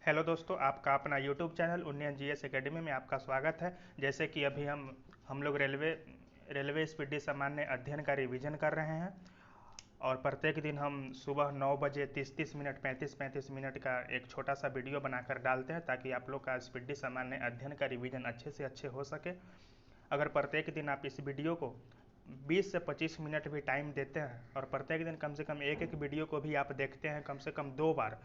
Hello दोस्तों, आपका अपना यूट्यूब चैनल उन्नयन जीएस एकेडमी में आपका स्वागत है। जैसे कि अभी हम लोग रेलवे स्पीडी सामान्य अध्ययन का रिवीजन कर रहे हैं और प्रत्येक दिन हम सुबह 9 बजे 30-30 मिनट 35-35 मिनट का एक छोटा सा वीडियो बनाकर डालते हैं ताकि आप लोग का स्पीडी सामान्य अध्ययन का रिवीजन अच्छे से अच्छे हो सके। अगर प्रत्येक दिन आप इस वीडियो को 20 से 25 मिनट भी टाइम देते हैं और प्रत्येक दिन कम से कम एक वीडियो को भी आप देखते हैं कम से कम 2 बार,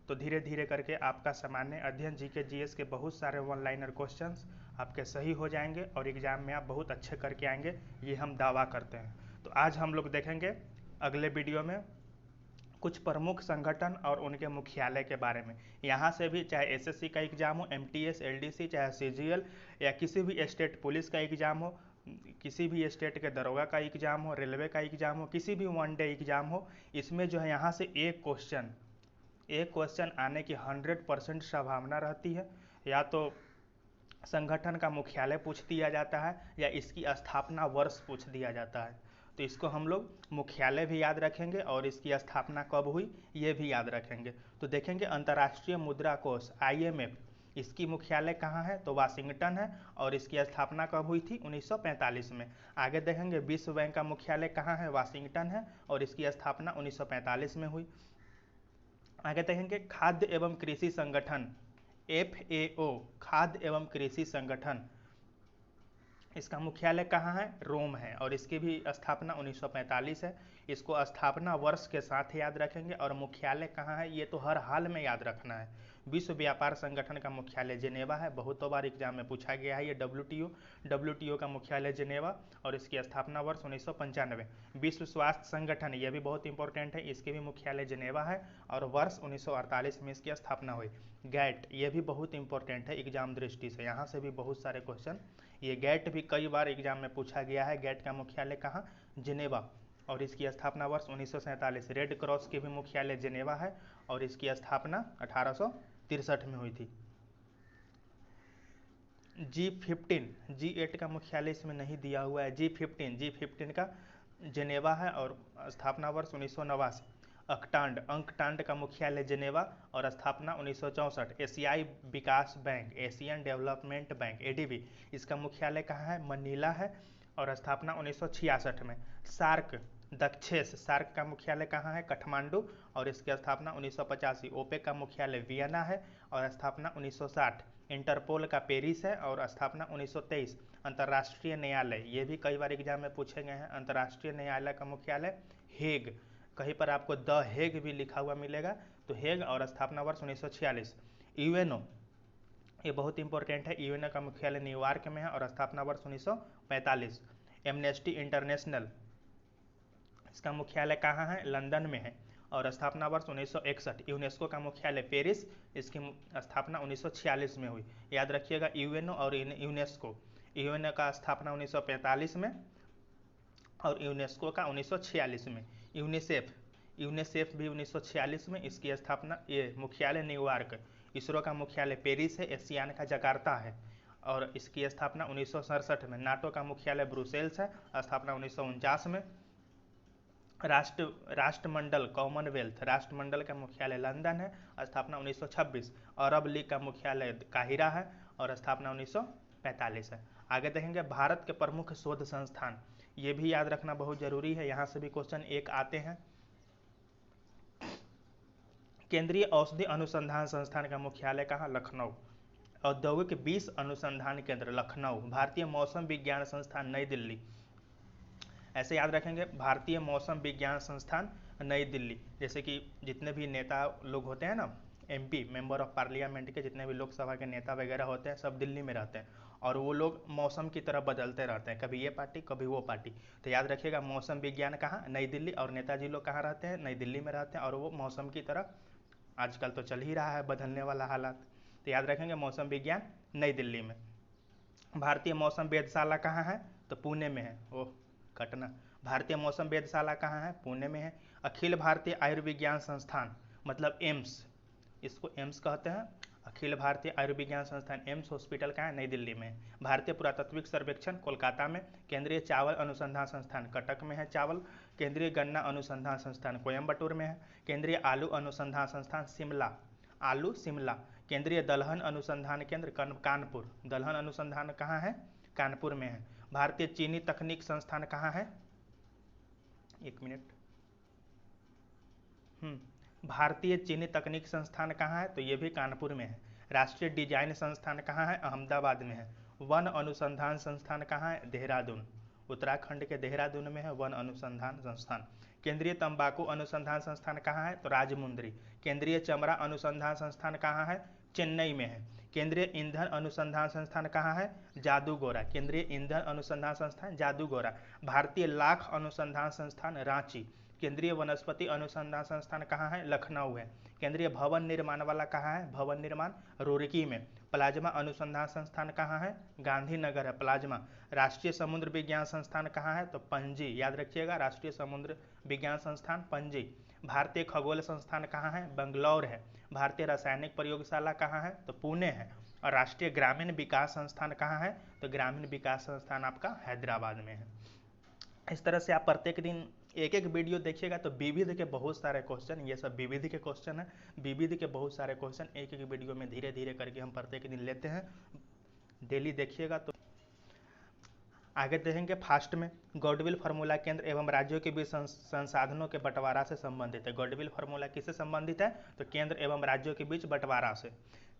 तो धीरे धीरे करके आपका सामान्य अध्ययन जीके जीएस के बहुत सारे वन लाइनर क्वेश्चंस आपके सही हो जाएंगे और एग्जाम में आप बहुत अच्छे करके आएंगे, ये हम दावा करते हैं। तो आज हम लोग देखेंगे अगले वीडियो में कुछ प्रमुख संगठन और उनके मुख्यालय के बारे में। यहाँ से भी चाहे एसएससी का एग्जाम हो, एमटीएस, एलडीसी, चाहे सीजीएल या किसी भी स्टेट पुलिस का एग्जाम हो, किसी भी स्टेट के दरोगा का एग्जाम हो, रेलवे का एग्जाम हो, किसी भी वन डे एग्जाम हो, इसमें जो है यहाँ से एक क्वेश्चन आने की 100% संभावना रहती है। या तो संगठन का मुख्यालय पूछ दिया जाता है या इसकी स्थापना वर्ष पूछ दिया जाता है। तो इसको हम लोग मुख्यालय भी याद रखेंगे और इसकी स्थापना कब हुई ये भी याद रखेंगे। तो देखेंगे अंतर्राष्ट्रीय मुद्रा कोष IMF, इसकी मुख्यालय कहाँ है? तो वाशिंगटन है और इसकी स्थापना कब हुई थी? 1945 में। आगे देखेंगे विश्व बैंक का मुख्यालय कहाँ है? वाशिंगटन है और इसकी स्थापना 1945 में हुई। आगे देखेंगे खाद्य एवं कृषि संगठन FAO, खाद्य एवं कृषि संगठन, इसका मुख्यालय कहाँ है? रोम है और इसकी भी स्थापना 1945 है। इसको स्थापना वर्ष के साथ याद रखेंगे और मुख्यालय कहाँ है ये तो हर हाल में याद रखना है। विश्व व्यापार संगठन का मुख्यालय जिनेवा है, बहुतों बार एग्जाम में पूछा गया है ये। WTO का मुख्यालय जिनेवा और इसकी स्थापना वर्ष 1995। विश्व स्वास्थ्य संगठन, ये भी बहुत इंपॉर्टेंट है, इसके भी मुख्यालय जिनेवा है और वर्ष 1948 में इसकी स्थापना हुई। गैट, ये भी बहुत इंपॉर्टेंट है एग्जाम दृष्टि से, यहाँ से भी बहुत सारे क्वेश्चन, ये गैट भी कई बार एग्जाम में पूछा गया है। गैट का मुख्यालय कहाँ? जिनेवा और इसकी स्थापना वर्ष 1947। रेड क्रॉस के भी मुख्यालय जिनेवा है और इसकी स्थापना 1863 में हुई थी। G8 का मुख्यालय इसमें नहीं दिया हुआ है। G15 का जिनेवा है और स्थापना वर्ष 1989। अंकटांड का मुख्यालय जिनेवा और स्थापना 1964। एशियाई विकास bank, Asian development bank ADB, इसका मुख्यालय कहाँ है? मनीला है और स्थापना 1966 में। सार्क का मुख्यालय कहाँ है? काठमांडू और इसकी स्थापना 1985। ओपेक का मुख्यालय वियना है और स्थापना 1960। इंटरपोल का पेरिस है और स्थापना 1923। अंतर्राष्ट्रीय न्यायालय, ये भी कई बार एग्जाम में पूछे गए हैं। अंतर्राष्ट्रीय न्यायालय का मुख्यालय हेग, कहीं पर आपको द हेग भी लिखा हुआ मिलेगा, तो हेग और स्थापना वर्ष 1946। यूएनओ, ये बहुत इंपॉर्टेंट है, यूएनओ का मुख्यालय न्यूयॉर्क में है और स्थापना वर्ष 1945। एमनेस्टी इंटरनेशनल, इसका मुख्यालय कहाँ है? लंदन में है और स्थापना वर्ष 1961। यूनेस्को का मुख्यालय पेरिस, इसकी स्थापना 1946 में हुई। याद रखिएगा यूएनओ और यूनेस्को, यूएनओ का स्थापना 1945 में और यूनेस्को का 1946 में। यूनिसेफ भी 1946 में, इसकी स्थापना, ये मुख्यालय न्यूयॉर्क। इसरो का मुख्यालय पेरिस है, एशियान का जकार्ता है और इसकी स्थापना 1967 में। नाटो का मुख्यालय ब्रुसेल्स है, स्थापना 1949 में। राष्ट्रमंडल कॉमनवेल्थ, राष्ट्रमंडल का मुख्यालय लंदन है, स्थापना 1926। अरब लीग का मुख्यालय काहिरा है और स्थापना 1945 है। आगे देखेंगे भारत के प्रमुख शोध संस्थान, ये भी याद रखना बहुत जरूरी है, यहाँ से भी क्वेश्चन एक आते हैं। केंद्रीय औषधि अनुसंधान संस्थान का मुख्यालय कहाँ? लखनऊ। औद्योगिक 20 अनुसंधान केंद्र लखनऊ। भारतीय मौसम विज्ञान संस्थान नई दिल्ली, ऐसे याद रखेंगे, भारतीय मौसम विज्ञान संस्थान नई दिल्ली। जैसे कि जितने भी नेता लोग होते हैं ना, MP मेंबर ऑफ पार्लियामेंट के जितने भी लोकसभा के नेता वगैरह होते हैं, सब दिल्ली में रहते हैं और वो लोग मौसम की तरह बदलते रहते हैं, कभी ये पार्टी कभी वो पार्टी। तो याद रखिएगा मौसम विज्ञान कहाँ? नई दिल्ली। और नेताजी लोग कहाँ रहते हैं? नई दिल्ली में रहते हैं और वो मौसम की तरह, आजकल तो चल ही रहा है बदलने वाला हालात, तो याद रखेंगे मौसम विज्ञान नई दिल्ली में। भारतीय मौसम वेधशाला कहाँ है? तो पुणे में है। ओह घटना, भारतीय मौसम वेधशाला कहाँ है? पुणे में है। अखिल भारतीय आयुर्विज्ञान संस्थान, मतलब एम्स, इसको एम्स कहते हैं, अखिल भारतीय आयुर्विज्ञान संस्थान एम्स हॉस्पिटल कहाँ है? नई दिल्ली में। भारतीय पुरातात्विक सर्वेक्षण कोलकाता में। केंद्रीय चावल अनुसंधान संस्थान कटक में है चावल। केंद्रीय गन्ना अनुसंधान संस्थान कोयम्बटूर में है। केंद्रीय आलू अनुसंधान संस्थान शिमला। आलू शिमला। केंद्रीय दलहन अनुसंधान केंद्र कानपुर। दलहन अनुसंधान कहाँ है? कानपुर में है। भारतीय चीनी तकनीक संस्थान कहाँ है? एक मिनट। भारतीय चीनी तकनीक संस्थान कहाँ है? तो ये भी कानपुर में है। राष्ट्रीय डिजाइन संस्थान कहाँ है? अहमदाबाद में है। वन अनुसंधान संस्थान कहाँ है? देहरादून। उत्तराखंड के देहरादून में है वन अनुसंधान संस्थान। केंद्रीय तंबाकू अनुसंधान संस्थान कहाँ है? तो राजमुंद्री। केंद्रीय चमड़ा अनुसंधान संस्थान कहाँ है? चेन्नई में है। केंद्रीय ईंधन अनुसंधान संस्थान कहाँ है? जादूगोरा। केंद्रीय ईंधन अनुसंधान संस्थान जादूगोरा। भारतीय लाख अनुसंधान संस्थान रांची। केंद्रीय वनस्पति अनुसंधान संस्थान कहाँ है? लखनऊ है। केंद्रीय भवन निर्माण वाला कहाँ है? भवन निर्माण रुड़की में। प्लाज्मा अनुसंधान संस्थान कहाँ है? गांधीनगर है प्लाज्मा। राष्ट्रीय समुद्र विज्ञान संस्थान कहाँ है? तो पणजी। याद रखिएगा, राष्ट्रीय समुद्र विज्ञान संस्थान पणजी। भारतीय खगोल संस्थान कहाँ है? बंगलौर है। भारतीय रासायनिक प्रयोगशाला कहाँ है? तो पुणे है। और राष्ट्रीय ग्रामीण विकास संस्थान कहाँ है? तो ग्रामीण विकास संस्थान आपका हैदराबाद में है। इस तरह से आप प्रत्येक दिन एक एक वीडियो देखिएगा तो विविध के बहुत सारे क्वेश्चन, ये सब विविध के क्वेश्चन है। विविध के बहुत सारे क्वेश्चन एक एक वीडियो में धीरे धीरे करके हम प्रत्येक दिन लेते हैं। डेली देखिएगा। तो आगे देखेंगे फास्ट में, गॉडविल फार्मूला केंद्र एवं राज्यों के बीच संसाधनों के बंटवारा से संबंधित है। गॉडविल फार्मूला किससे संबंधित है? तो केंद्र एवं राज्यों के बीच बंटवारा से।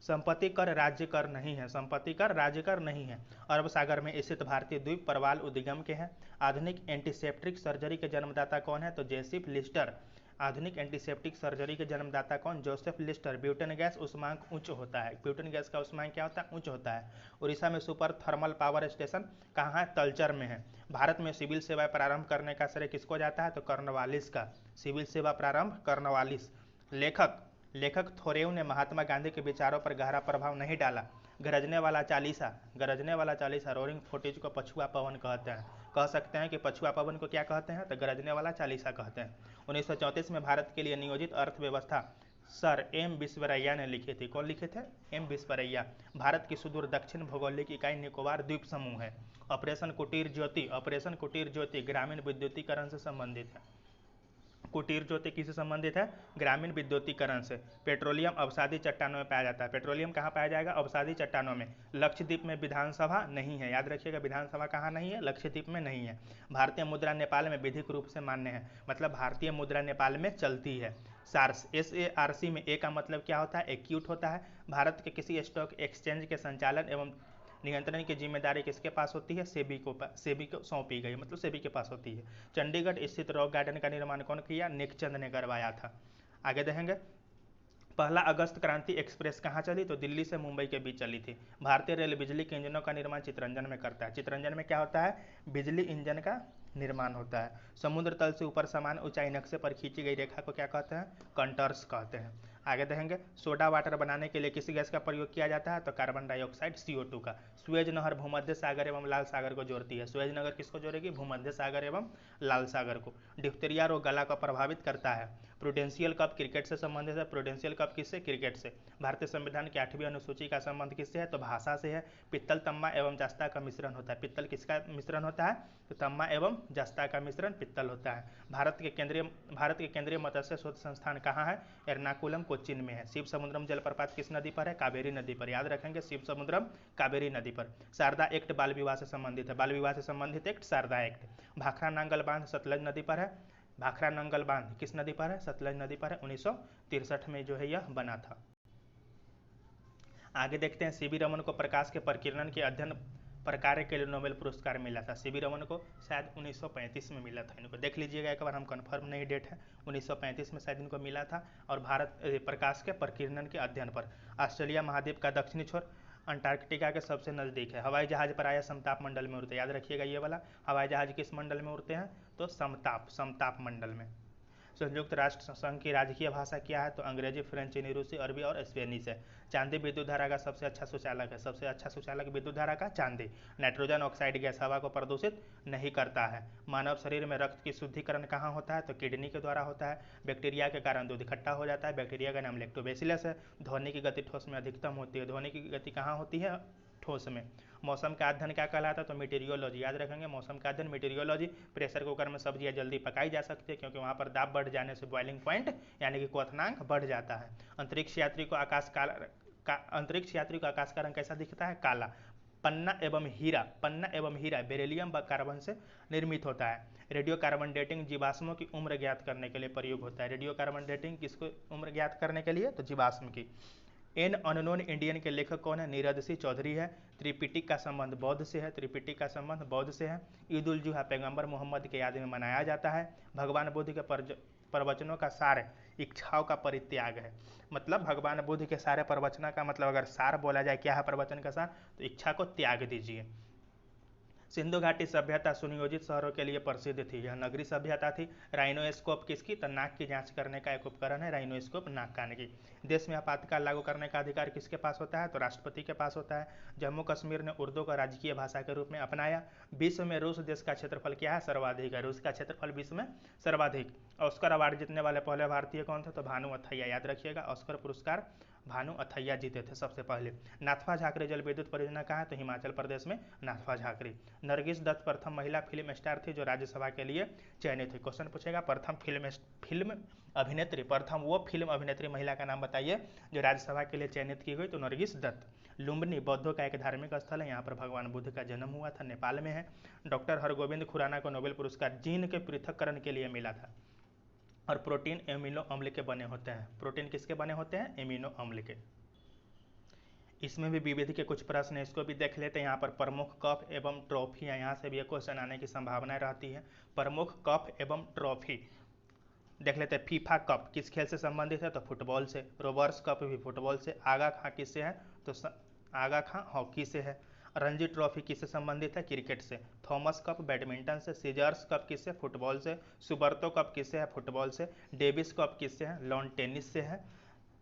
संपत्ति कर राज्य कर नहीं है। संपत्ति कर राज्य कर नहीं है। अरब सागर में स्थित भारतीय द्वीप परवाल उद्गम के हैं। आधुनिक एंटीसेप्टिक सर्जरी के जन्मदाता कौन है? तो जोसेफ लिस्टर। आधुनिक एंटीसेप्टिक सर्जरी के जन्मदाता कौन? Joseph Lister. ब्यूटेन गैस उष्मांक उच्च होता है। ब्यूटेन गैस का उष्मांक क्या होता है? उच्च होता है। उड़ीसा में सुपर थर्मल पावर स्टेशन कहाँ है? तलचर में है। भारत में सिविल सेवा प्रारंभ करने का श्रेय किसको जाता है? तो कॉर्नवालिस का। सिविल सेवा प्रारंभ कॉर्नवालिस। लेखक थोरेउ ने महात्मा गांधी के विचारों पर गहरा प्रभाव नहीं डाला। गरजने वाला चालीसा रोरिंग फोर्टिज को पछुआ पवन कहते हैं। कह सकते हैं कि पछुआ पवन को क्या कहते हैं? तो गरजने वाला चालीसा कहते हैं। 1934 में भारत के लिए नियोजित अर्थव्यवस्था सर एम विश्वरैया ने लिखी थी। कौन लिखे थे? एम विश्वरैया। भारत की सुदूर दक्षिण भौगोलिक इकाई निकोबार द्वीप समूह है। ऑपरेशन कुटीर ज्योति ग्रामीण विद्युतीकरण से संबंधित है। कुटीर ज्योति किससे संबंधित है? ग्रामीण विद्युतीकरण से। पेट्रोलियम अवसादी चट्टानों में पाया जाता है। पेट्रोलियम कहाँ पाया जाएगा? अवसादी चट्टानों में। लक्षद्वीप में विधानसभा नहीं है। याद रखिएगा, विधानसभा कहाँ नहीं है? लक्षद्वीप में नहीं है। भारतीय मुद्रा नेपाल में विधिक रूप से मान्य है। मतलब भारतीय मुद्रा नेपाल में चलती है। सार्स SARC में ए का मतलब क्या होता है? एक्यूट होता है। भारत के किसी स्टॉक एक्सचेंज के संचालन एवं नियंत्रण की जिम्मेदारी किसके पास होती है? सेबी को सौंपी गई, मतलब सेबी के पास होती है। चंडीगढ़ स्थित रॉक गार्डन का निर्माण कौन किया? नेकचंद ने करवाया था। आगे देखेंगे, पहला अगस्त क्रांति एक्सप्रेस कहाँ चली? तो दिल्ली से मुंबई के बीच चली थी। भारतीय रेल बिजली के इंजनों का निर्माण चितरंजन में करता है। चितरंजन में क्या होता है? बिजली इंजन का निर्माण होता है। समुद्र तल से ऊपर समान ऊंचाई नक्शे पर खींची गई रेखा को क्या कहते हैं? कंटर्स कहते हैं। आगे देखेंगे, सोडा वाटर बनाने के लिए किस गैस का प्रयोग किया जाता है? तो कार्बन डाइऑक्साइड CO2 का। सुएज नहर भूमध्य सागर एवं लाल सागर को जोड़ती है। सुएज नहर किसको जोड़ेगी? भूमध्य सागर एवं लाल सागर को। डिप्थीरिया रोग गला को प्रभावित करता है। प्रूडेंशियल कप क्रिकेट से संबंधित है। प्रूडेंशियल कप किससे? क्रिकेट से। भारतीय संविधान की 8वीं अनुसूची का संबंध किससे है? तो भाषा से है। पित्तल, तम्बा एवं जस्ता का मिश्रण होता है। पित्तल किसका मिश्रण होता है? तो तम्बा एवं जस्ता का मिश्रण पित्तल होता है। भारत के केंद्रीय मत्स्य शोध संस्थान कहाँ है? एर्नाकुलम कोच्चिन में है। शिव समुद्रम जलप्रपात किस नदी पर है? कावेरी नदी पर। याद रखेंगे, शिव समुद्रम कावेरी नदी पर। शारदा एक्ट बाल विवाह से संबंधित है। बाल विवाह से संबंधित एक्ट शारदा एक्ट। भाखड़ा नांगल बांध सतलज नदी पर है। भाखड़ा नांगल बांध किस नदी पर है? सतलज नदी पर है। 1963 में जो है यह बना था। आगे देखते हैं, सीवी रमन को प्रकाश के प्रकीर्णन के अध्ययन पर कार्य के लिए नोबेल पुरस्कार मिला था। सीवी रमन को शायद 1935 में मिला था। इनको देख लीजिएगा एक बार, हम कंफर्म नहीं डेट है। 1935 में शायद इनको मिला था। और भारत प्रकाश के प्रकीर्णन के अध्ययन पर। ऑस्ट्रेलिया महाद्वीप का दक्षिणी छोर अंटार्कटिका के सबसे नज़दीक है। हवाई जहाज प्रायः समताप मंडल में उड़ते हैं। याद रखिएगा ये वाला, हवाई जहाज किस मंडल में उड़ते हैं? तो समताप मंडल में। संयुक्त राष्ट्र संघ की राजकीय भाषा क्या है? तो अंग्रेजी, फ्रेंच, चीनी, रूसी, अरबी और स्पेनिश है। चांदी विद्युत धारा का सबसे अच्छा सुचालक है। सबसे अच्छा सुचालक विद्युत धारा का चांदी। नाइट्रोजन ऑक्साइड गैस हवा को प्रदूषित नहीं करता है। मानव शरीर में रक्त की शुद्धिकरण कहाँ होता है? तो किडनी के द्वारा होता है। बैक्टीरिया के कारण दूध इकट्ठा हो जाता है। बैक्टीरिया का नाम लैक्टोबैसिलस है। ध्वनि की गति ठोस में अधिकतम होती है। ध्वनि की गति कहाँ होती है? ठोस में। मौसम का अध्ययन क्या कहलाता है? तो मीटेरियोलॉजी। याद रखेंगे, मौसम का अध्ययन मीटेरियोलॉजी। प्रेशर कुकर में सब्जियां जल्दी पकाई जा सकती है क्योंकि वहाँ पर दाब बढ़ जाने से बॉइलिंग पॉइंट यानी कि क्वथनांक बढ़ जाता है। अंतरिक्ष यात्री को आकाश का रंग कैसा दिखता है? काला। पन्ना एवं हीरा बेरिलियम व कार्बन से निर्मित होता है। रेडियो कार्बन डेटिंग जीवाश्मों की उम्र ज्ञात करने के लिए प्रयोग होता है। रेडियो कार्बन डेटिंग किसको उम्र ज्ञात करने के लिए? तो जीवाश्म की। एन अननोन इंडियन के लेखक कौन है? नीरद सिंह चौधरी है। त्रिपिटिक का संबंध बौद्ध से है। ईद उल जुहा पैगंबर मोहम्मद के याद में मनाया जाता है। भगवान बुद्ध के प्रवचनों का सार इच्छाओं का परित्याग है। मतलब भगवान बुद्ध के सारे प्रवचनों का मतलब अगर सार बोला जाए क्या है प्रवचन का सार? तो इच्छा को त्याग दीजिए। सिंधु घाटी सभ्यता सुनियोजित शहरों के लिए प्रसिद्ध थी। यह नगरी सभ्यता थी। राइनोस्कोप किसकी? तो नाक की जांच करने का एक उपकरण है राइनोस्कोप, नाक कान की। देश में आपातकाल लागू करने का अधिकार किसके पास होता है? तो राष्ट्रपति के पास होता है। जम्मू कश्मीर ने उर्दू को राजकीय भाषा के रूप में अपनाया। विश्व में रूस देश का क्षेत्रफल क्या है? सर्वाधिक है। रूस का क्षेत्रफल विश्व में सर्वाधिक। ऑस्कर अवार्ड जीतने वाले पहले भारतीय कौन थे? तो भानु अथैया। याद रखिएगा, ऑस्कर पुरस्कार भानु अथैया जीते थे सबसे पहले। नाथपा झाकरी जल विद्युत परियोजना कहाँ है? तो हिमाचल प्रदेश में नाथपा झाकरी। नरगिस दत्त प्रथम महिला फिल्म स्टार थी जो राज्यसभा के लिए चयनित थी। क्वेश्चन पूछेगा प्रथम वो फिल्म अभिनेत्री महिला का नाम बताइए जो राज्यसभा के लिए चयनित की गई? तो नरगिस दत्त। लुम्बिनी बौद्धों का एक धार्मिक स्थल है। यहाँ पर भगवान बुद्ध का जन्म हुआ था, नेपाल में है। डॉक्टर हरगोविंद खुराना को नोबेल पुरस्कार जीन के पृथक्करण के लिए मिला था। और प्रोटीन एमिनो अम्ल के बने होते हैं। प्रोटीन किसके बने होते हैं? एमिनो अम्ल के। इसमें भी विविध के कुछ प्रश्न है, इसको भी देख लेते हैं। यहाँ पर प्रमुख कप एवं ट्रॉफी है, यहाँ से भी एक क्वेश्चन आने की संभावना रहती है। प्रमुख कप एवं ट्रॉफी देख लेते हैं। फीफा कप किस खेल से संबंधित है? तो फुटबॉल से। रोबर्स कप भी फुटबॉल से। आगा खां किससे है? तो आगा खां हॉकी से है। रणजी ट्रॉफी किससे संबंधित है? क्रिकेट से। थॉमस कप बैडमिंटन से। सीजर्स कप किससे? फुटबॉल से। सुबर्तो कप किससे है? फुटबॉल से। डेविस कप किससे है? लॉन टेनिस से है।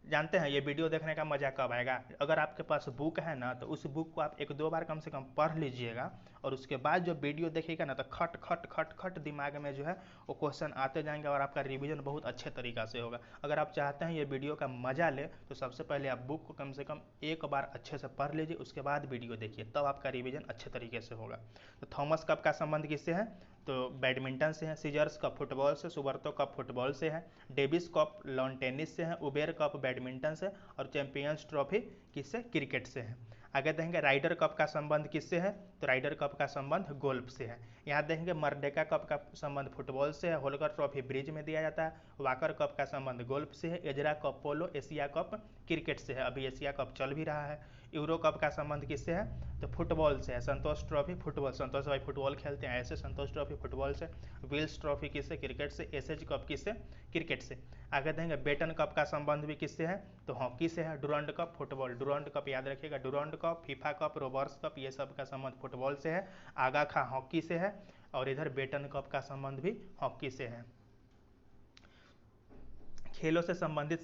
जानते हैं ये वीडियो देखने का मजा कब आएगा? अगर आपके पास बुक है ना तो उस बुक को आप एक दो बार कम से कम पढ़ लीजिएगा और उसके बाद जो वीडियो देखिएगा ना तो खट खट खट खट दिमाग में जो है वो क्वेश्चन आते जाएंगे और आपका रिवीजन बहुत अच्छे तरीका से होगा। अगर आप चाहते हैं ये वीडियो का मजा ले तो सबसे पहले आप बुक को कम से कम एक बार अच्छे से पढ़ लीजिए, उसके बाद वीडियो देखिए, तब आपका रिवीजन अच्छे तरीके से होगा। तो थॉमस कप का संबंध किससे है? तो बैडमिंटन से है। सीजर्स कप फुटबॉल से। सुबर्तो कप फुटबॉल से है। डेविस कप लॉन टेनिस से है। उबेर कप बैडमिंटन से। और चैंपियंस ट्रॉफी किससे? क्रिकेट से है। आगे देखेंगे राइडर कप का संबंध किससे है? तो राइडर कप का संबंध गोल्फ से है। यहाँ देखेंगे मर्डेका कप का संबंध फुटबॉल से है। होलकर ट्रॉफी ब्रिज में दिया जाता है। वाकर कप का संबंध गोल्फ से है। एजरा कप पोलो एशिया कप क्रिकेट से है, अभी एशिया कप चल भी रहा है। यूरो कप का संबंध किससे है? तो फुटबॉल से है। संतोष ट्रॉफी फुटबॉल, संतोष भाई फुटबॉल खेलते हैं ऐसे। संतोष ट्रॉफी फुटबॉल से। विल्स ट्रॉफी किससे? क्रिकेट से। एसएच कप किससे? क्रिकेट से। आगे देंगे बेटन कप का संबंध भी किससे है? तो हॉकी से है। Durand cup football. Durand cup याद रखिएगा, Durand cup, FIFA cup, robbers cup, ये सब का संबंध फुटबॉल से है। आगा खां हॉकी से है और इधर बेटन कप का संबंध भी हॉकी से है। खेलों से संबंधित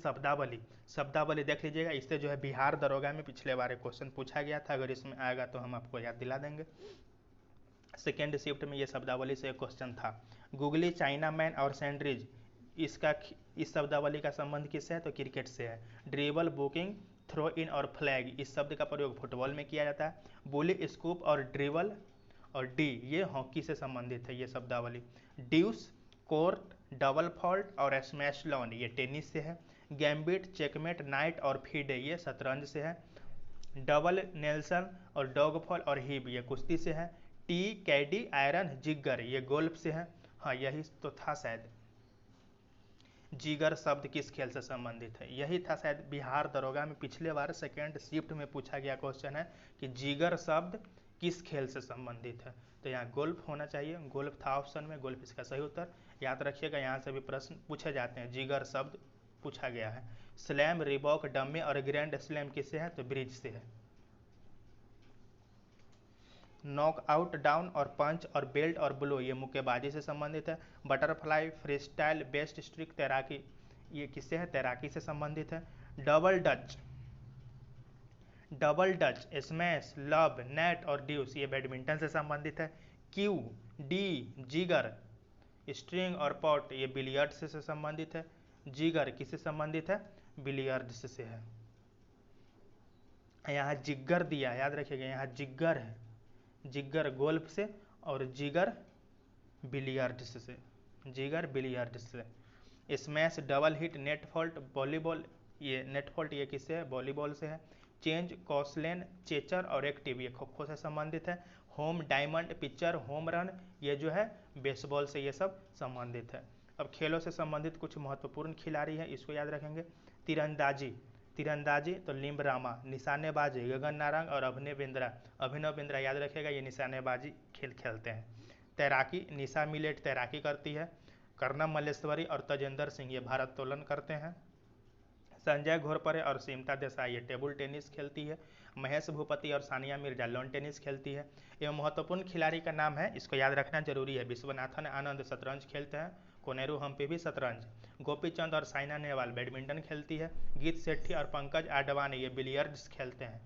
शब्दावली देख लीजिएगा। इससे जो है बिहार दरोगा में पिछले बार एक क्वेश्चन पूछा गया था, अगर इसमें आएगा तो हम आपको याद दिला देंगे। सेकेंड शिफ्ट में ये शब्दावली से एक क्वेश्चन था। गुगली, चाइना मैन और सैंडरिज इस शब्दावली का संबंध किससे है? तो क्रिकेट से है। ड्रिबल, बुकिंग, थ्रो इन और फ्लैग इस शब्द का प्रयोग फुटबॉल में किया जाता है। बुली, स्कूप और ड्रिबल और डी ये हॉकी से संबंधित है ये शब्दावली। ड्यूस, कोर्ट, डबल फॉल्ट और स्मैश लॉन ये टेनिस से है। गैम्बिट, चेकमेट, नाइट और फीडे ये शतरंज से है। डबल, नेल्सन और डॉगफॉल और हिब ये कुश्ती से है। टी, कैडी, आयरन, जिगर ये गोल्फ से है। हाँ यही तो था शायद। जिगर शब्द किस खेल से संबंधित है? यही था शायद बिहार दरोगा में पिछले बार सेकेंड शिफ्ट में पूछा गया क्वेश्चन है कि जिगर शब्द किस खेल से संबंधित है? तो यहाँ गोल्फ होना चाहिए। गोल्फ था ऑप्शन में, गोल्फ इसका सही उत्तर। याद रखिएगा, यहाँ से भी प्रश्न पूछे जाते हैं। जिगर शब्द पूछा गया है। स्लैम, रिबॉक, डम्मी और ग्रैंड स्लैम किससे है? तो ब्रिज से है। नॉकआउट, डाउन और पंच और बेल्ट और ब्लो ये मुक्केबाजी से संबंधित है। बटरफ्लाई, फ्रीस्टाइल, बेस्ट स्ट्रिक तैराकी ये किससे है? तैराकी से संबंधित है। Double Dutch, smash, love, net और ड्यूस ये बैडमिंटन से संबंधित है। क्यू, डी, जिगर, स्ट्रिंग और पॉट ये बिलियर्ड्स से संबंधित है। जिगर किससे संबंधित है? बिलियर्ड्स से है। यहाँ जिगर दिया, याद रखिएगा, यहाँ जिगर है, जिगर गोल्फ से और जिगर बिलियर्ड्स से, जिगर बिलियर्ड्स से। Smash, double hit, net fault, volleyball, ये नेट फॉल्ट ये किससे है, वॉलीबॉल से है। चेंज, कॉसलेन, चेचर और एक्टिव ये खो खो से संबंधित है। Home, diamond, picture, home run ये जो है बेसबॉल से ये सब संबंधित है। अब खेलों से संबंधित कुछ महत्वपूर्ण खिलाड़ी है, इसको याद रखेंगे। तीरंदाजी, तीरंदाजी तो लिम्ब रामा। निशानेबाजी गगन नारंग और अभिनव बिंद्रा, अभिनव बिंद्रा याद रखेगा, ये निशानेबाजी खेल खेलते हैं। तैराकी, निशा मिलेट तैराकी करती है। कर्णम मल्लेश्वरी और तजेंद्र सिंह ये भारोत्तोलन करते हैं। संजय घोरपड़े और सीमता देसाई ये टेबल टेनिस खेलती है। महेश भूपति और सानिया मिर्जा लॉन टेनिस खेलती है। एवं महत्वपूर्ण खिलाड़ी का नाम है, इसको याद रखना जरूरी है। विश्वनाथन आनंद शतरंज खेलते हैं। कोनेरू हम्पी भी शतरंज। गोपीचंद और साइना नेहवाल बैडमिंटन खेलती है। गीत सेठी और पंकज आडवाणी ये बिलियर्ड्स खेलते हैं।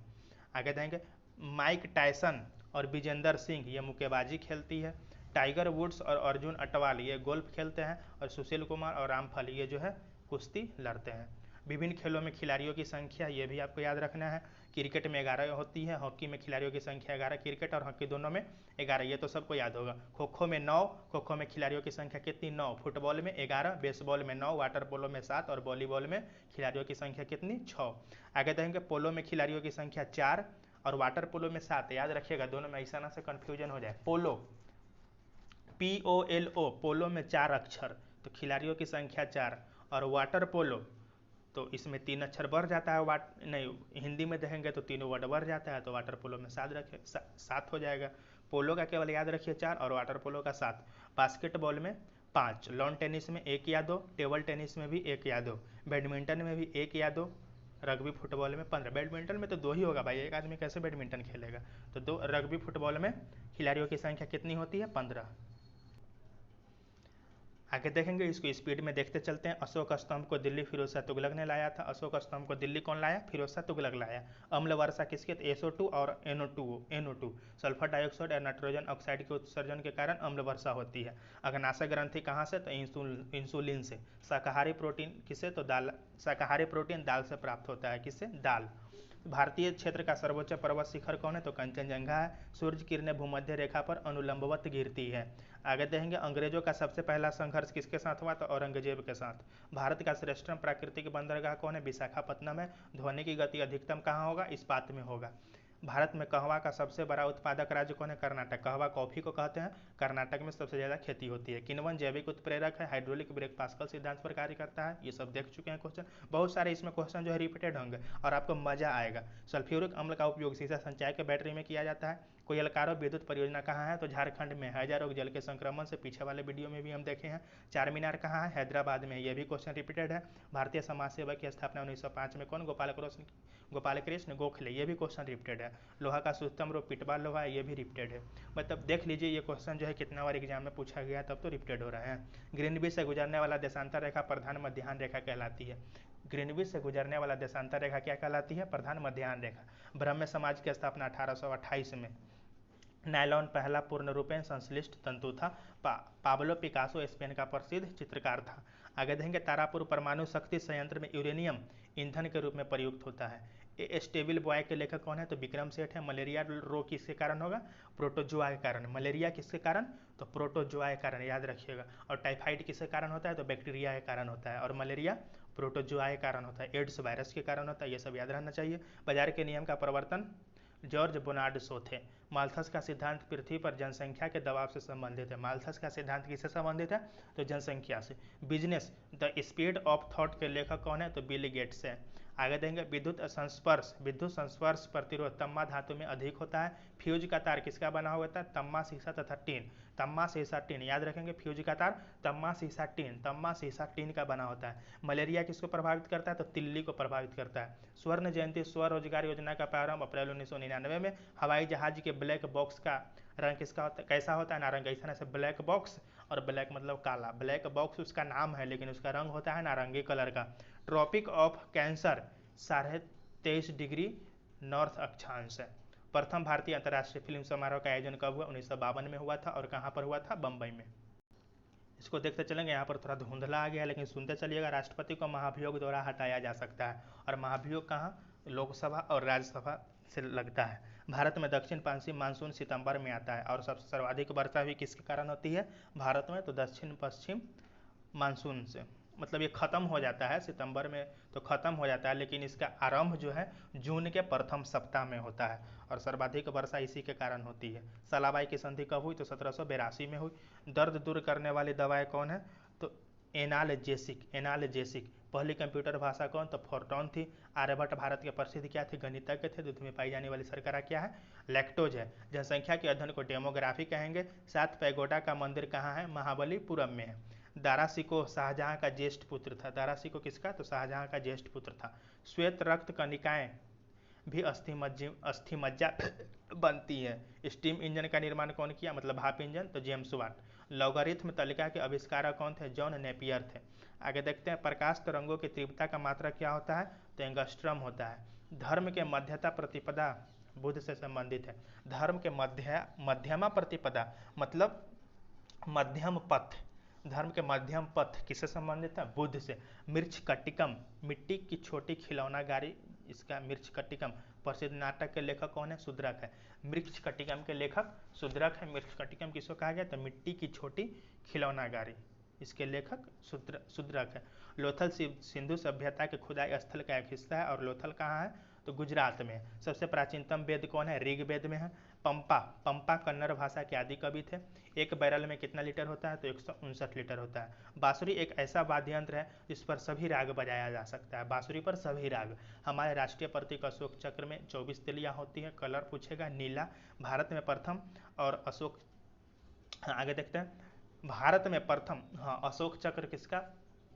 आगे देंगे, माइक टायसन और विजेंदर सिंह ये मुक्केबाजी खेलती है। टाइगर वुड्स और अर्जुन अटवाल ये गोल्फ खेलते हैं। और सुशील कुमार और रामफल ये जो है कुश्ती लड़ते हैं। विभिन्न खेलों में खिलाड़ियों की संख्या ये भी आपको याद रखना है। क्रिकेट में 11 होती है, हॉकी में खिलाड़ियों की संख्या 11, क्रिकेट और हॉकी दोनों में 11, ये तो सबको याद होगा। खो खो में 9, खो खो में खिलाड़ियों की संख्या कितनी, 9। फुटबॉल में 11, बेसबॉल में 9, वाटर पोलो में 7 और वॉलीबॉल में खिलाड़ियों की संख्या कितनी, 6। आगे देखेंगे, पोलो में खिलाड़ियों की संख्या 4 और वाटर पोलो में 7। याद रखिएगा, दोनों में ऐसा ना से कन्फ्यूजन हो जाए। पोलो, POLO, पोलो में 4 अक्षर, तो खिलाड़ियों की संख्या 4। और वाटर पोलो तो इसमें 3 अक्षर बढ़ जाता है, नहीं हिंदी में देखेंगे तो तीनों वर्ड बढ़ जाता है, तो वाटर पोलो में 7 हो जाएगा। पोलो का केवल याद रखिए 4 और वाटर पोलो का 7। बास्केटबॉल में 5, लॉन टेनिस में 1 या 2, टेबल टेनिस में भी 1 या 2, बैडमिंटन में भी 1 या 2, रग्बी फुटबॉल में 15। बैडमिंटन में तो 2 ही होगा भाई, एक आदमी कैसे बैडमिंटन खेलेगा, तो 2। रग्बी फुटबॉल में खिलाड़ियों की संख्या कितनी होती है, 15। आगे देखेंगे, इसको स्पीड में देखते चलते हैं। अशोक स्तंभ को दिल्ली फिरोज शाह तुगलक ने लाया था। अशोक स्तंभ को दिल्ली कौन लाया, फिरोज शाह तुगलक लाया। अम्ल वर्षा किसके, SO2 और NO2 सल्फर डाइऑक्साइड और नाइट्रोजन ऑक्साइड के उत्सर्जन के कारण अम्ल वर्षा होती है। अग्नाशय ग्रंथि कहाँ से, तो इंसुलिन से। शाकाहारी प्रोटीन किससे, तो दाल, शाकाहारी प्रोटीन दाल से प्राप्त होता है, किससे, दाल। भारतीय क्षेत्र का सर्वोच्च पर्वत शिखर कौन है, तो कंचनजंगा है। सूर्य किरणें भूमध्य रेखा पर अनुलंबवत गिरती है। आगे देखेंगे, अंग्रेजों का सबसे पहला संघर्ष किसके साथ हुआ, तो औरंगजेब के साथ। भारत का श्रेष्ठतम प्राकृतिक बंदरगाह कौन है, विशाखापत्तनम है। ध्वनि की गति अधिकतम कहाँ होगा, इस्पात में होगा। भारत में कहवा का सबसे बड़ा उत्पादक राज्य कौन है, कर्नाटक। कहवा कॉफी को कहते हैं, कर्नाटक में सबसे ज़्यादा खेती होती है। किण्वन जैविक उत्प्रेरक है, हाइड्रोलिक ब्रेक पास्कल सिद्धांत पर कार्य करता है, ये सब देख चुके हैं क्वेश्चन। बहुत सारे इसमें क्वेश्चन जो है रिपीटेड होंगे और आपको मजा आएगा। सल्फ्यूरिक अम्ल का उपयोग सीसा संचायक के बैटरी में किया जाता है। कोयलकारो विद्युत परियोजना कहाँ है, तो झारखंड में। हैजा रोग जल के संक्रमण से पीछे वाले वीडियो में भी हम देखे हैं। चार मीनार कहाँ है, हैदराबाद में, ये भी क्वेश्चन रिपीटेड है। भारतीय समाज सेवा की स्थापना 1905 में कौन, गोपाल कृष्ण गोखले, ये भी क्वेश्चन रिपीटेड है। लोहा का सूक्ष्म रूप पिटवा लोहा है, ये भी रिपीटेड है। मतलब देख लीजिए ये क्वेश्चन जो है कितना बार एग्जाम में पूछा गया है, तब तो रिपीटेड हो रहा है। ग्रीनविच से गुजरने वाला देशांतर रेखा प्रधान मध्याह्न रेखा कहलाती है। ग्रीनविच से गुजरने वाला देशांतर रेखा क्या कहलाती है, प्रधान मध्याह्न रेखा। ब्रह्म समाज की स्थापना 1828 में। नायलॉन पहला पूर्ण रूपेण संश्लिष्ट तंतु था। पाब्लो पिकासो स्पेन का प्रसिद्ध चित्रकार था। आगे देखेंगे, तारापुर परमाणु शक्ति संयंत्र में यूरेनियम ईंधन के रूप में प्रयुक्त होता है। ए स्टेबल बॉय के लेखक कौन है, तो विक्रम सेठ है। मलेरिया रोग किसके कारण होगा, प्रोटोजोआ के कारण। मलेरिया किसके कारण, तो प्रोटोजोआ के कारण, याद रखिएगा। और टाइफाइड किसके कारण होता है, तो बैक्टीरिया के कारण होता है। और मलेरिया प्रोटोजोआ के कारण होता है। एड्स वायरस के कारण होता है, ये सब याद रहना चाहिए। बाजार के नियम का प्रवर्तन जॉर्ज बोनार्ड शो थे। माल्थस का सिद्धांत पृथ्वी पर जनसंख्या के दबाव से संबंधित है। माल्थस का सिद्धांत किससे संबंधित है, तो जनसंख्या से। Business the speed of thought के लेखक कौन है, तो बिल गेट्स है। आगे देंगे, विद्युत संस्पर्श प्रतिरोध तम्मा धातु में अधिक होता है। फ्यूज का तार किसका बना हुआ होता है, तम्मा शीशा तथा टीन। तम्मा शीशा टीन, याद रखेंगे, फ्यूज का तार तम्मा शीशा टीन का बना होता है। मलेरिया किसको प्रभावित करता है, तो तिल्ली को प्रभावित करता है। स्वर्ण जयंती स्वरोजगार योजना का प्रारंभ अप्रैल 1999 में। हवाई जहाज के ब्लैक बॉक्स का रंग किसका होता है, कैसा होता है, नारंगी। ऐसा से ब्लैक बॉक्स, और ब्लैक मतलब काला, ब्लैक बॉक्स उसका नाम है लेकिन उसका रंग होता है नारंगी कलर का। Tropic of cancer 23.5 degree north अक्षांश है। प्रथम भारतीय अंतर्राष्ट्रीय फिल्म समारोह का आयोजन कब हुआ, 1952 में हुआ था। और कहाँ पर हुआ था, बम्बई में। इसको देखते चलेंगे, यहाँ पर थोड़ा धुंधला आ गया लेकिन सुनते चलिएगा। राष्ट्रपति को महाभियोग द्वारा हटाया जा सकता है। और महाभियोग कहाँ, लोकसभा और राज्यसभा से लगता है। भारत में दक्षिण पश्चिम मानसून सितंबर में आता है और सबसे सर्वाधिक वर्षा भी किसके कारण होती है भारत में, तो दक्षिण पश्चिम मानसून से। मतलब ये खत्म हो जाता है सितंबर में, तो खत्म हो जाता है, लेकिन इसका आरंभ जो है जून के प्रथम सप्ताह में होता है और सर्वाधिक वर्षा इसी के कारण होती है। सलाबाई की संधि कब हुई, तो 1782 में हुई। दर्द दूर करने वाली दवाएं कौन है, तो एनाल्जेसिक। पहली कंप्यूटर भाषा कौन, तो फोरट्रॉन थी। आर्यभट्ट भारत के प्रसिद्ध क्या थे, गणितज्ञ थे। दूध में पाई जाने वाली शर्करा क्या है, लैक्टोज है। जनसंख्या के अध्ययन को डेमोग्राफी कहेंगे। 7 पैगोडा का मंदिर कहाँ है, महाबलीपुरम में है। दारा शिकोह शाहजहां का ज्येष्ठ पुत्र था। दारा शिकोह किसका, तो शाहजहां का ज्येष्ठ पुत्र था। श्वेत रक्त कणिकाएं भी अस्थिमज्जा बनती है। स्टीम इंजन का निर्माण कौन किया, मतलब भाप इंजन, तो जेम्स वाट। लॉगरिथम तालिका के आविष्कारक कौन थे, जॉन नेपियर थे। आगे देखते हैं, प्रकाश तरंगों की तीव्रता का मात्रा क्या होता है, तो एंगस्ट्रम होता है। धर्म के मध्यता प्रतिपदा बुद्ध से संबंधित है। धर्म के मध्यमा प्रतिपदा मतलब मध्यम पथ, धर्म के मध्यम पथ किससे संबंधित है, बुद्ध से। मिर्च कट्टिकम, मिट्टी की छोटी खिलौना गाड़ी, इसका मिर्च कट्टिकम। प्रसिद्ध नाटक के लेखक कौन है, शूद्रक है। मिर्च कट्टिकम के लेखक शूद्रक है। मिर्च कट्टिकम किसको कहा गया, तो मिट्टी की छोटी खिलौना गाड़ी, इसके लेखक शूद्रक है। लोथल सिंधु सभ्यता के खुदाई स्थल का एक हिस्सा है और लोथल कहाँ है, तो गुजरात में। सबसे प्राचीनतम वेद कौन है, ऋग्वेद में है। पंपा कन्नड़ भाषा के आदि कवि थे। एक बैरल में कितना लीटर होता है, तो 159 लीटर होता है। बांसुरी एक ऐसा वाद्य यंत्र है जिस पर सभी राग बजाया जा सकता है। बांसुरी पर सभी राग। हमारे राष्ट्रीय प्रतीक अशोक चक्र में 24 तिलियां होती हैं। कलर पूछेगा नीला, भारत में प्रथम। और अशोक, आगे देखते हैं, भारत में प्रथम, हाँ, अशोक चक्र किसका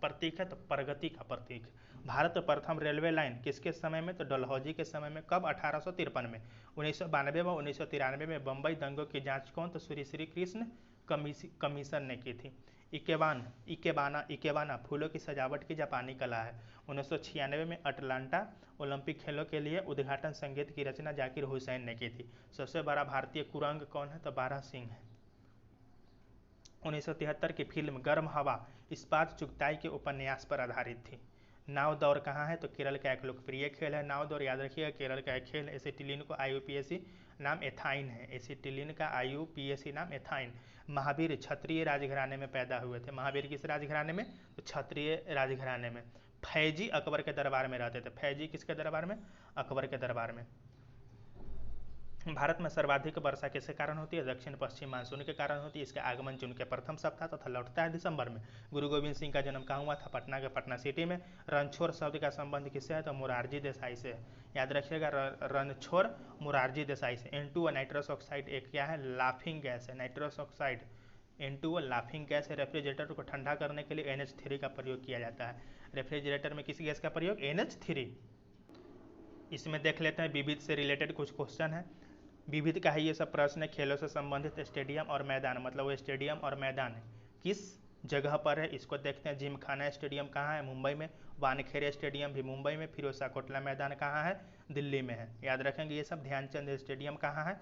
प्रतीक है, तो प्रगति का प्रतीक। भारत में प्रथम रेलवे लाइन किसके समय में, तो डलहौजी के समय में। कब, 1853 में। 1992 व 1993 में बम्बई दंगों की जांच कौन, तो श्री कृष्ण कमीशन ने की थी। इकेबाना फूलों की सजावट की जापानी कला है। 1996 में अटलांटा ओलंपिक खेलों के लिए उद्घाटन संगीत की रचना जाकिर हुसैन ने की थी। सबसे बड़ा भारतीय कुरंग कौन है, तो बारह सिंह है। 1973 की फिल्म गर्म हवा इस्पात चुगताई के उपन्यास पर आधारित थी। नाव दौड़ कहाँ है, तो केरल का एक लोकप्रिय खेल है नाव दौड़। याद रखिएगा, केरल का एक खेल है। एसिटिलीन को आईयूपीएसी नाम एथाइन है। एसिटिलीन का आईयूपीएसी नाम एथाइन। महावीर क्षत्रिय राजघराने में पैदा हुए थे। महावीर किस राजघराने में, तो क्षत्रिय राजघराने में। फैजी अकबर के दरबार में रहते थे। फैजी किसके दरबार में, अकबर के दरबार में। भारत में सर्वाधिक वर्षा किसके कारण होती है, दक्षिण पश्चिम मानसून के कारण होती है। इसका आगमन जून के प्रथम सप्ताह तथा लौटता है दिसंबर में। गुरु गोविंद सिंह का जन्म कहाँ हुआ था, पटना के पटना सिटी में। रणछोड़ शब्द का संबंध किससे है, तो मोरारजी देसाई से है। याद रखिएगा, रणछोड़ मोरारजी देसाई से। N2 नाइट्रस ऑक्साइड एक क्या है, लाफिंग गैस है। Nitrous oxide N2 laughing gas है। रेफ्रिजरेटर को ठंडा करने के लिए NH3 का प्रयोग किया जाता है। रेफ्रिजरेटर में किस गैस का प्रयोग, NH3। इसमें देख लेते हैं विविध से रिलेटेड कुछ क्वेश्चन है। विविध का है ये सब प्रश्न है। खेलों से संबंधित स्टेडियम और मैदान, मतलब वो स्टेडियम और मैदान किस जगह पर है, इसको देखते हैं। जिमखाना स्टेडियम कहाँ है, मुंबई में। वानखेड़े स्टेडियम भी मुंबई में। फिरोजा कोटला मैदान कहाँ है, दिल्ली में है। याद रखेंगे ये सब। ध्यानचंद स्टेडियम कहाँ है,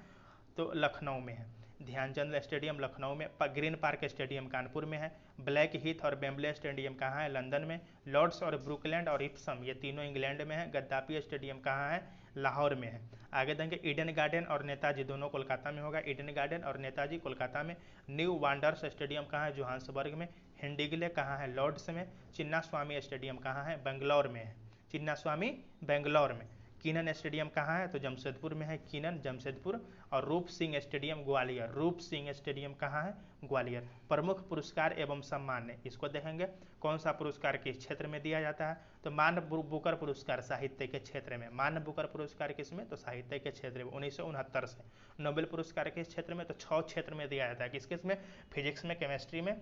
तो लखनऊ में है। ध्यानचंद स्टेडियम लखनऊ में। ग्रीन पार्क स्टेडियम कानपुर में है। ब्लैक हीथ और वेम्बले स्टेडियम कहाँ है, लंदन में। लॉर्ड्स और ब्रुकलैंड और इप्सम ये तीनों इंग्लैंड में है। गद्दाफी स्टेडियम कहाँ है, लाहौर में है। आगे देंगे, ईडन गार्डन और नेताजी दोनों कोलकाता में होगा। ईडन गार्डन और नेताजी कोलकाता में। न्यू वांडर्स स्टेडियम कहाँ है, जोहान्सबर्ग में। हिंडिगले कहाँ है, लॉर्ड्स में। चिन्ना स्वामी स्टेडियम कहाँ है, बेंगलोर में है। चिन्ना स्वामी बेंगलोर में। कीनन स्टेडियम कहाँ है, तो जमशेदपुर में है। कीनन जमशेदपुर। और रूप सिंह स्टेडियम ग्वालियर। रूप सिंह स्टेडियम कहाँ है, ग्वालियर। प्रमुख पुरस्कार एवं सम्मान, इसको देखेंगे कौन सा पुरस्कार किस क्षेत्र में दिया जाता है, तो मान्य बुकर पुरस्कार साहित्य के क्षेत्र में। मान्य बुकर पुरस्कार किसमें, तो साहित्य के क्षेत्र में 1969 से। नोबेल पुरस्कार किस क्षेत्र में, तो 6 क्षेत्र में दिया जाता है। किस किस में, फिजिक्स में, केमिस्ट्री में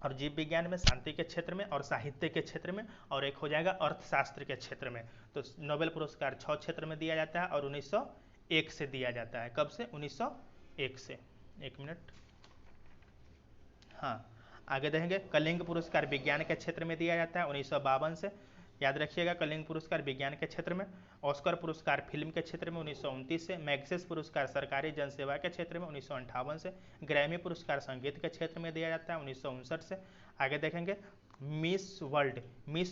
और जीव विज्ञान में, शांति के क्षेत्र में और साहित्य के क्षेत्र में, और एक हो जाएगा अर्थशास्त्र के क्षेत्र में। तो नोबेल पुरस्कार 6 क्षेत्र में दिया जाता है और 1901 से दिया जाता है। कब से, 1901 से। एक मिनट, हाँ, आगे देखेंगे। कलिंग पुरस्कार विज्ञान के क्षेत्र में दिया जाता है 1952 से। याद रखिएगा, कलिंग पुरस्कार विज्ञान के क्षेत्र में। ऑस्कर पुरस्कार फिल्म के क्षेत्र में 1929 से। मैग्सेस पुरस्कार सरकारी जनसेवा के क्षेत्र में 1958 से। ग्रैमी पुरस्कार संगीत के क्षेत्र में दिया जाता है 1959 से। आगे देखेंगे, मिस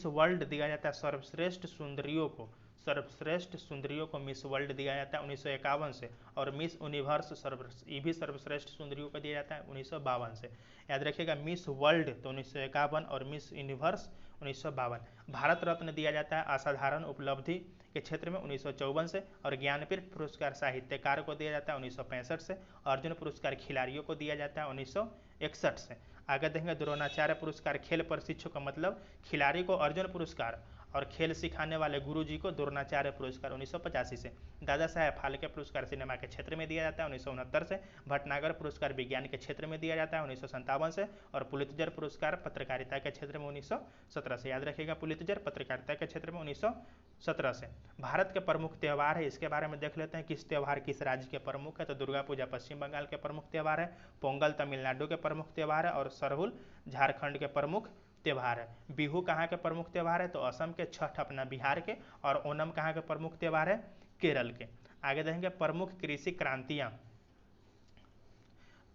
वर्ल्ड दिया जाता है सर्वश्रेष्ठ सुंदरियों को। सर्वश्रेष्ठ सुंदरियों को मिस वर्ल्ड दिया जाता है 1951 से, और मिस यूनिवर्स ये भी सर्वश्रेष्ठ सुंदरियों को दिया जाता है 1952 से। याद रखिएगा, मिस वर्ल्ड तो 1951 और मिस यूनिवर्स 1952। भारत रत्न दिया जाता है असाधारण उपलब्धि के क्षेत्र में 1954 से, और ज्ञानपीठ पुरस्कार साहित्यकार को दिया जाता है 1965 से, अर्जुन पुरस्कार खिलाड़ियों को दिया जाता है 1961 से। आगे देखेंगे द्रोणाचार्य पुरस्कार खेल प्रशिक्षक का मतलब खिलाड़ी को अर्जुन पुरस्कार और खेल सिखाने वाले गुरुजी को द्रोणाचार्य पुरस्कार 1985 से। दादा साहेब फाल्के पुरस्कार सिनेमा के क्षेत्र में दिया जाता है 1969 से। भटनागर पुरस्कार विज्ञान के क्षेत्र में दिया जाता है 1957 से, और पुलित्जर पुरस्कार पत्रकारिता के क्षेत्र में 1917 से। याद रखिएगा, पुलित्जर पत्रकारिता के क्षेत्र में 1917 से। भारत के प्रमुख त्यौहार है, इसके बारे में देख लेते हैं किस त्यौहार किस राज्य के प्रमुख है। तो दुर्गा पूजा पश्चिम बंगाल के प्रमुख त्यौहार है, पोंगल तमिलनाडु के प्रमुख त्यौहार है, और सरहुल झारखंड के प्रमुख त्यौहार है। बिहू कहाँ के प्रमुख त्यौहार है, तो असम के, छठ अपना बिहार के, और ओणम कहाँ के प्रमुख त्यौहार है, केरल के। आगे देखेंगे प्रमुख कृषि क्रांतियां।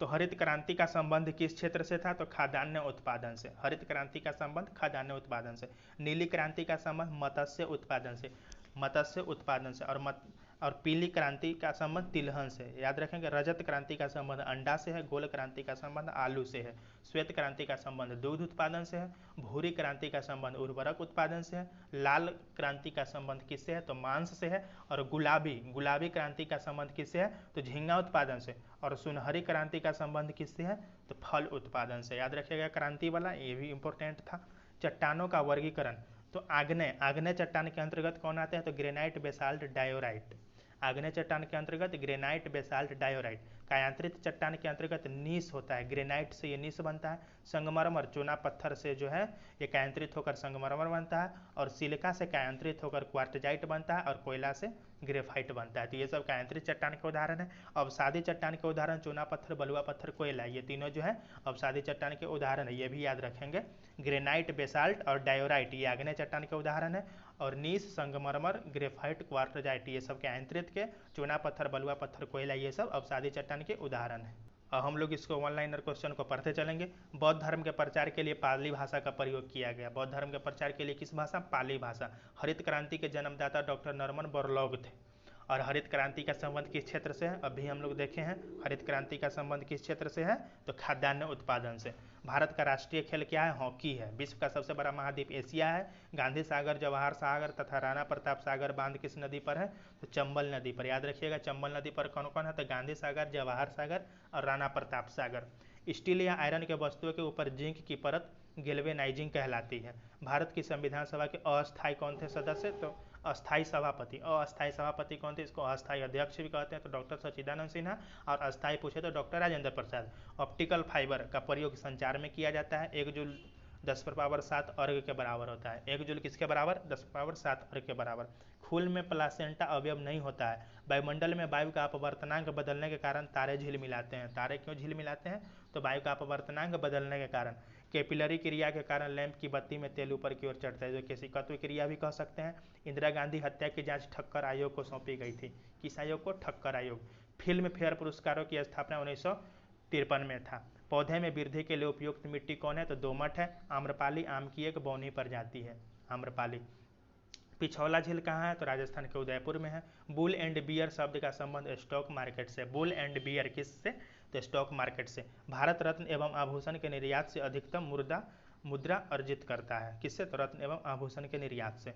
तो हरित क्रांति का संबंध किस क्षेत्र से था, तो खाद्यान्न उत्पादन से। हरित क्रांति का संबंध खाद्यान्न उत्पादन से। नीली क्रांति का संबंध मत्स्य उत्पादन से, मत्स्य उत्पादन से। और पीली क्रांति का संबंध तिलहन से। याद रखेंगे, रजत क्रांति का संबंध अंडा से है, गोल क्रांति का संबंध आलू से है, श्वेत क्रांति का संबंध दूध उत्पादन से है, भूरी क्रांति का संबंध उर्वरक उत्पादन से है, लाल क्रांति का संबंध किससे है, तो मांस से है, और गुलाबी क्रांति का संबंध किससे है, तो झींगा उत्पादन से, और सुनहरी क्रांति का संबंध किससे है, तो फल उत्पादन से। याद रखिएगा क्रांति वाला, ये भी इंपॉर्टेंट था। चट्टानों का वर्गीकरण। तो आग्नेय चट्टान के अंतर्गत कौन आते हैं, तो ग्रेनाइट, बेसाल्ट, डायोराइट। आग्नेय चट्टान के अंतर्गत ग्रेनाइट, बेसाल्ट, डायोराइट। कायांतरित चट्टान के अंतर्गत नीस होता है, ग्रेनाइट से ये नीस बनता है। संगमरमर चूना पत्थर से जो है ये कायांतरित होकर संगमरमर बनता है, और सिलिका से कायांतरित होकर क्वार्टजाइट बनता है, और कोयला से ग्रेफाइट बनता है। तो ये सब कायांतरित चट्टान के उदाहरण है। अवसादी चट्टान के उदाहरण चूना पत्थर, बलुआ पत्थर, कोयला, ये तीनों जो है अवसादी चट्टान के उदाहरण है, ये भी याद रखेंगे। ग्रेनाइट, बेसाल्ट और डायोराइट ये आग्नेय चट्टान के उदाहरण है, और नीस, संगमरमर, ग्रेफाइट, क्वार्टजाइट ये सब कायांतरित के, चूना पत्थर, बलुआ पत्थर, कोयला ये सब अवसादी चट्टान के उदाहरण है। और हम लोग इसको वन लाइनर क्वेश्चन को पढ़ते चलेंगे। बौद्ध धर्म के प्रचार के लिए पाली भाषा का प्रयोग किया गया। बौद्ध धर्म के प्रचार के लिए किस भाषा, पाली भाषा। हरित क्रांति के जन्मदाता डॉक्टर नॉर्मन बोरलॉग थे। और हरित क्रांति का संबंध किस क्षेत्र से है, अभी हम लोग देखे हैं। हरित क्रांति का संबंध किस क्षेत्र से है, तो खाद्यान्न उत्पादन से। भारत का राष्ट्रीय खेल क्या है, हॉकी है। विश्व का सबसे बड़ा महाद्वीप एशिया है। गांधी सागर, जवाहर सागर तथा राणा प्रताप सागर बांध किस नदी पर है, तो चंबल नदी पर। याद रखिएगा, चंबल नदी पर कौन कौन है, तो गांधी सागर, जवाहर सागर और राणा प्रताप सागर। स्टील या आयरन के वस्तुओं के ऊपर जिंक की परत गैल्वेनाइजिंग कहलाती है। भारत की संविधान सभा के अस्थायी कौन थे सदस्य, तो अस्थायी सभापति। अस्थायी सभापति कौन थे, इसको अस्थायी अध्यक्ष भी कहते हैं, तो डॉक्टर सच्चिदानंद सिन्हा। और अस्थायी पूछे तो doctor Rajendra Prasad. Optical fibre का प्रयोग संचार में किया जाता है। 1 जूल 10⁻7 अर्घ के बराबर होता है। 1 जूल किसके बराबर, 10⁻7 अर्घ के बराबर। खून में प्लासेंटा अवयव नहीं होता है। वायुमंडल में वायु का अपवर्तनांक बदलने के कारण तारे झिलमिलाते हैं। तारे क्यों झिलमिलाते हैं, तो वायु का अपवर्तनांक बदलने के कारण। कैपिलरी क्रिया के कारण लैंप की बत्ती में तेल ऊपर की ओर चढ़ता है, जो केशिकत्व क्रिया भी कह सकते हैं। इंदिरा गांधी हत्या की जांच ठक्कर आयोग को सौंपी गई थी। किस आयोग को, ठक्कर आयोग। फिल्म फेयर पुरस्कारों की स्थापना 1953 में था। पौधे में वृद्धि के लिए उपयुक्त मिट्टी कौन है, तो दोमट है। आम्रपाली आम की एक बौनी प्रजाति है, आम्रपाली। पिछौला झील कहाँ है, तो राजस्थान के उदयपुर में है। बुल एंड बियर शब्द का संबंध स्टॉक मार्केट से। बुल एंड बियर किससे, तो स्टॉक मार्केट से। भारत रत्न एवं आभूषण के निर्यात से अधिकतम मुद्रा अर्जित करता है। किससे, तो रत्न एवं आभूषण के निर्यात से।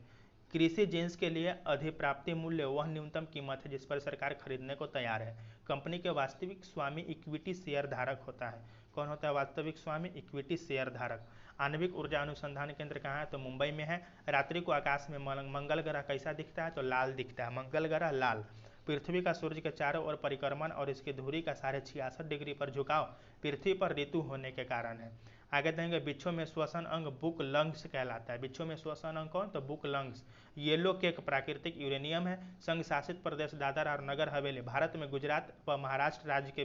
कृषि जिन्स के लिए अधिप्राप्ति मूल्य वह न्यूनतम कीमत है जिस पर सरकार खरीदने को तैयार है। कंपनी के वास्तविक स्वामी इक्विटी शेयर धारक होता है। कौन होता है वास्तविक स्वामी, इक्विटी शेयर धारक। आणविक ऊर्जा अनुसंधान केंद्र कहाँ है, तो मुंबई में है। रात्रि को आकाश में मंगल ग्रह कैसा दिखता है, तो लाल दिखता है, मंगल ग्रह लाल। पृथ्वी का सूर्य के चारों ओर परिक्रमण और इसकी धुरी का 66.5 डिग्री पर झुकाव पृथ्वी पर ऋतु होने के कारण है। आगे देंगे, बिच्छों में श्वसन अंग बुक लंग्स कहलाता है। बिच्छों में श्वसन अंग कौन, तो बुक लंग्स। येलो केक प्राकृतिक यूरेनियम है। संघ शासित प्रदेश दादर और नगर हवेली भारत में गुजरात व महाराष्ट्र राज्य के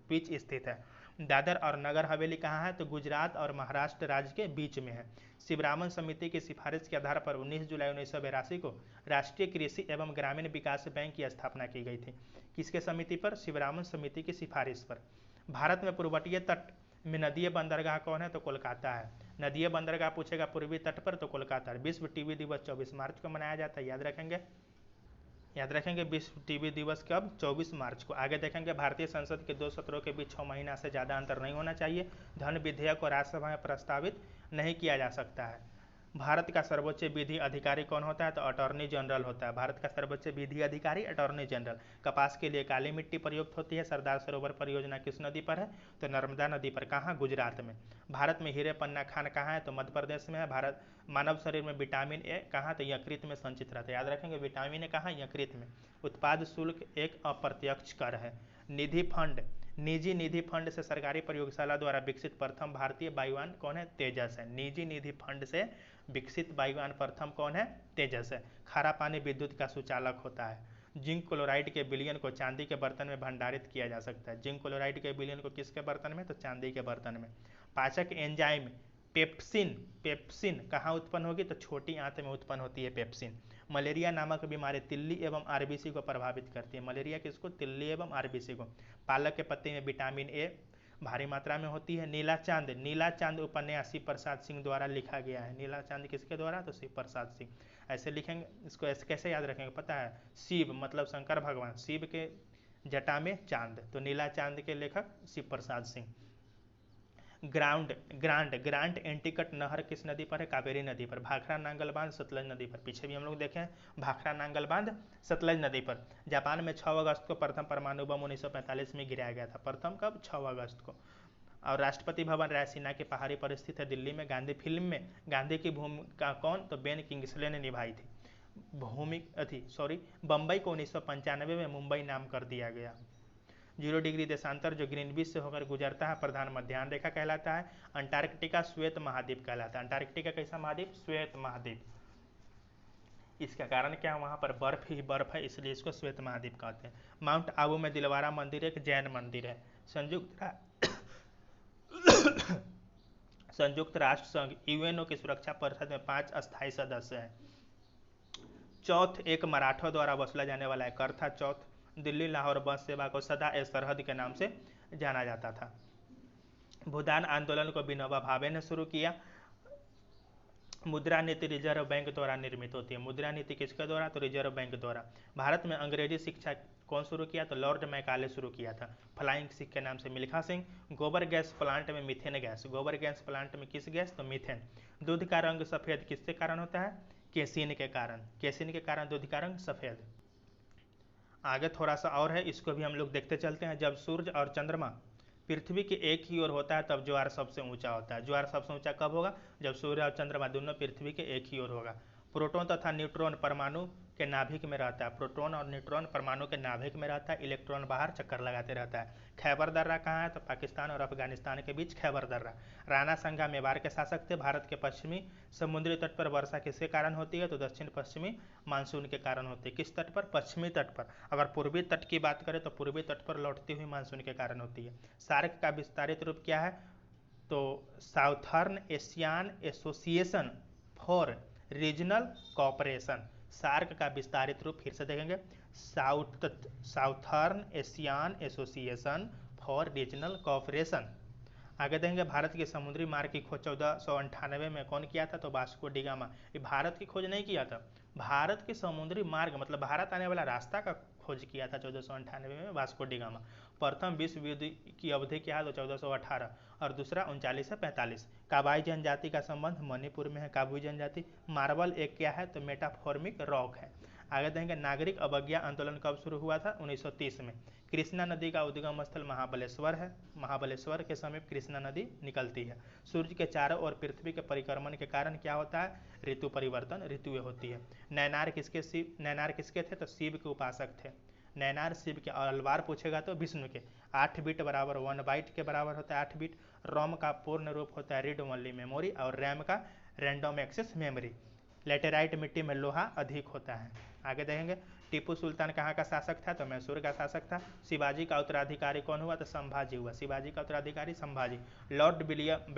बीच स्थित है। दादर और नगर हवेली कहाँ है, तो गुजरात और महाराष्ट्र राज्य के बीच में है। शिवरामन समिति की सिफारिश के आधार पर 19 जुलाई 1982 को राष्ट्रीय कृषि एवं ग्रामीण विकास बैंक की स्थापना की गई थी। किसके समिति पर, शिवरामन समिति की सिफारिश पर। भारत में पूर्वतीय तट में नदीय बंदरगाह कौन है, तो कोलकाता है। नदीय बंदरगाह पूछेगा पूर्वी तट पर, तो कोलकाता है। विश्व टीबी दिवस 24 मार्च को मनाया जाता है, याद रखेंगे। याद रखेंगे विश्व टीबी दिवस कब? 24 मार्च को। आगे देखेंगे भारतीय संसद के 2 सत्रों के बीच 6 महीना से ज़्यादा अंतर नहीं होना चाहिए। धन विधेयक को राज्यसभा में प्रस्तावित नहीं किया जा सकता है। भारत का सर्वोच्च विधि अधिकारी कौन होता है? तो अटॉर्नी जनरल होता है। भारत का सर्वोच्च विधि अधिकारी अटॉर्नी जनरल। कपास के लिए काली मिट्टी प्रयुक्त होती है। सरदार सरोवर परियोजना किस नदी पर है? तो नर्मदा नदी पर। कहाँ? गुजरात में। भारत में हीरे पन्ना खान कहाँ है? तो मध्य प्रदेश में है। भारत मानव शरीर में विटामिन ए कहाँ? तो यकृत में संचित रहता है। याद रखेंगे विटामिन ए कहाँ? यकृत में। उत्पाद शुल्क एक अप्रत्यक्ष कर है। निधि फंड, निजी निधि फंड से सरकारी प्रयोगशाला द्वारा विकसित प्रथम भारतीय वायुयान कौन है? तेजस है। निजी निधि फंड से विकसित वायुयान प्रथम कौन है? तेजस है। खारा पानी विद्युत का सुचालक होता है। जिंक क्लोराइड के विलयन को चांदी के बर्तन में भंडारित किया जा सकता है। जिंक क्लोराइड के विलयन को किसके बर्तन में? तो चांदी के बर्तन में। पाचक एंजाइम पेप्सिन, पेप्सिन कहाँ उत्पन्न होगी? तो छोटी आंत में उत्पन्न होती है पेप्सिन। मलेरिया नामक बीमारी तिल्ली एवं आरबीसी को प्रभावित करती है। मलेरिया किसको? तिल्ली एवं आरबीसी को। पालक के पत्ते में विटामिन ए भारी मात्रा में होती है। नीला चांद, नीला चांद उपन्यास शिव प्रसाद सिंह द्वारा लिखा गया है। नीला चांद किसके द्वारा? तो शिव प्रसाद सिंह। ऐसे लिखेंगे, इसको ऐसे कैसे याद रखेंगे पता है? शिव मतलब शंकर भगवान, शिव के जटा में चांद, तो नीला चांद के लेखक शिव प्रसाद सिंह। ग्रांट एंटीकट नहर किस नदी पर है? कावेरी नदी पर। भाखड़ा नांगल बांध सतलज नदी पर। पीछे भी हम लोग देखें भाखड़ा नांगल बांध सतलज नदी पर। जापान में 6 अगस्त को प्रथम परमाणु बम 1945 में गिराया गया था। प्रथम कब? 6 अगस्त को। और राष्ट्रपति भवन रायसीना के पहाड़ी पर स्थित है। दिल्ली में गांधी फिल्म में गांधी की भूमिका कौन? तो बेन किंग्सले ने निभाई थी। बम्बई को 1995 में मुंबई नाम कर दिया गया। 0 डिग्री देशांतर जो ग्रीनविच से होकर गुजरता है प्रधान मध्याह्न रेखा कहलाता है। अंटार्कटिका श्वेत महाद्वीप कहलाता है। अंटार्कटिका कैसा महाद्वीप? श्वेत महाद्वीप। इसका कारण क्या है? वहाँ पर बर्फ ही बर्फ है, इसलिए इसको श्वेत महाद्वीप कहते हैं। माउंट आबू में दिलवारा मंदिर एक जैन मंदिर है। संयुक्त राष्ट्र संघ यूएनओ की सुरक्षा परिषद में 5 अस्थायी सदस्य हैं। चौथ एक मराठों द्वारा वसूला जाने वाला है कर था। चौथ दिल्ली लाहौर बस सेवा को सदा ए सरहद के नाम से जाना जाता था। भूदान आंदोलन को विनोबा भावे ने शुरू किया। मुद्रा नीति रिजर्व बैंक द्वारा निर्मित होती है। मुद्रा नीति किसके द्वारा? तो रिजर्व बैंक द्वारा। भारत में अंग्रेजी शिक्षा कौन शुरू किया? तो लॉर्ड मैकाले शुरू किया था। फ्लाइंग सिख के नाम से मिल्खा सिंह। गोबर गैस प्लांट में मीथेन गैस। गोबर गैस प्लांट में किस गैस? तो मीथेन। दूध का रंग सफेद किसके कारण होता है? केसिन के कारण। केसिन के कारण दूध का रंग सफेद। आगे थोड़ा सा और है, इसको भी हम लोग देखते चलते हैं। जब सूर्य और चंद्रमा पृथ्वी के एक ही ओर होता है तब ज्वार सबसे ऊंचा होता है। ज्वार सबसे ऊंचा कब होगा? जब सूर्य और चंद्रमा दोनों पृथ्वी के एक ही ओर होगा। प्रोटॉन तथा न्यूट्रॉन परमाणु के नाभिक में रहता है। प्रोटॉन और न्यूट्रॉन परमाणु के नाभिक में रहता है। इलेक्ट्रॉन बाहर चक्कर लगाते रहता है। खैबर दर्रा कहाँ है? तो पाकिस्तान और अफगानिस्तान के बीच खैबर दर्रा। राणा संगा मेवाड़ के शासक थे। भारत के पश्चिमी समुद्री तट पर वर्षा किसके कारण होती है? तो दक्षिण पश्चिमी मानसून के कारण होती है। किस तट पर? पश्चिमी तट पर। अगर पूर्वी तट की बात करें तो पूर्वी तट पर लौटती हुई मानसून के कारण होती है। सार्क का विस्तारित रूप क्या है? तो southern asian association for regional cooperation. SAARC का विस्तारित रूप फिर से देखेंगे, southern asian association for regional cooperation. आगे देखेंगे भारत के समुद्री मार्ग की खोज 1498 में कौन किया था? तो वास्को डी गामा। ये भारत की खोज नहीं किया था, भारत के समुद्री मार्ग मतलब भारत आने वाला रास्ता का खोज किया था 1498 में वास्को डी गामा। प्रथम विश्व युद्ध की अवधि क्या है? तो 1418 और दूसरा 39 से 45। काबाई जनजाति का संबंध मणिपुर में है। काबुई जनजाति। मार्बल एक क्या है? तो मेटाफॉर्मिक रॉक है। आगे देखेंगे नागरिक अवज्ञा आंदोलन कब शुरू हुआ था? 1930 में। कृष्णा नदी का उद्गम स्थल महाबलेश्वर है। महाबलेश्वर के समीप कृष्णा नदी निकलती है। सूर्य के चारों ओर पृथ्वी के परिक्रमण के कारण क्या होता है? ऋतु परिवर्तन, ऋतुएं होती है। नैनार किसके थे? तो शिव के उपासक थे। नैनार शिव के। और अलवार पूछेगा तो विष्णु के। 8 बिट बराबर 1 बाइट के बराबर होता है 8 बिट। रोम का पूर्ण रूप होता है रीड ओनली मेमोरी और रैम का रैंडम एक्सेस मेमोरी। लेटेराइट मिट्टी में लोहा अधिक होता है। आगे देखेंगे टीपू सुल्तान कहाँ का शासक था? तो मैसूर का शासक था। शिवाजी का उत्तराधिकारी कौन हुआ? तो संभाजी हुआ। शिवाजी का उत्तराधिकारी संभाजी। लॉर्ड विलियम